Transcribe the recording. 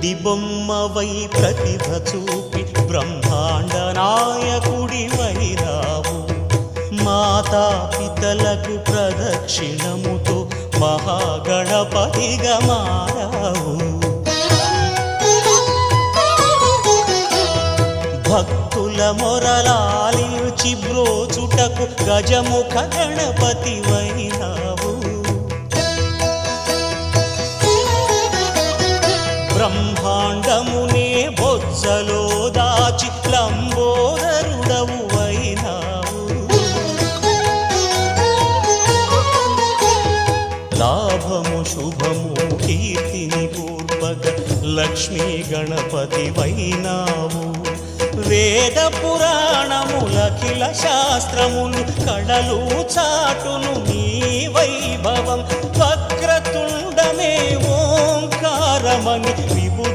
బొమ్మవై ప్రతిభ చూపి బ్రహ్మాండ నాయకుడివైరావు. మాతా పితలకు ప్రదక్షిణముతో మహాగణపతిగా మారావు. భక్తుల మొరలాలించి బ్రోచుటకు గజముఖ గణపతివైనావు. బ్రహ్మాండమునే బొజ్జలో దాచి లంబోదరుడవు అయినావు. లాభము శుభము కీర్తిని పూర్వక లక్ష్మీ గణపతి వైనావు. వేద పురాణములఖిల శాస్త్రములు కళలు చాటును నీ వైభవం. వక్రతుండమే ఓంకారమని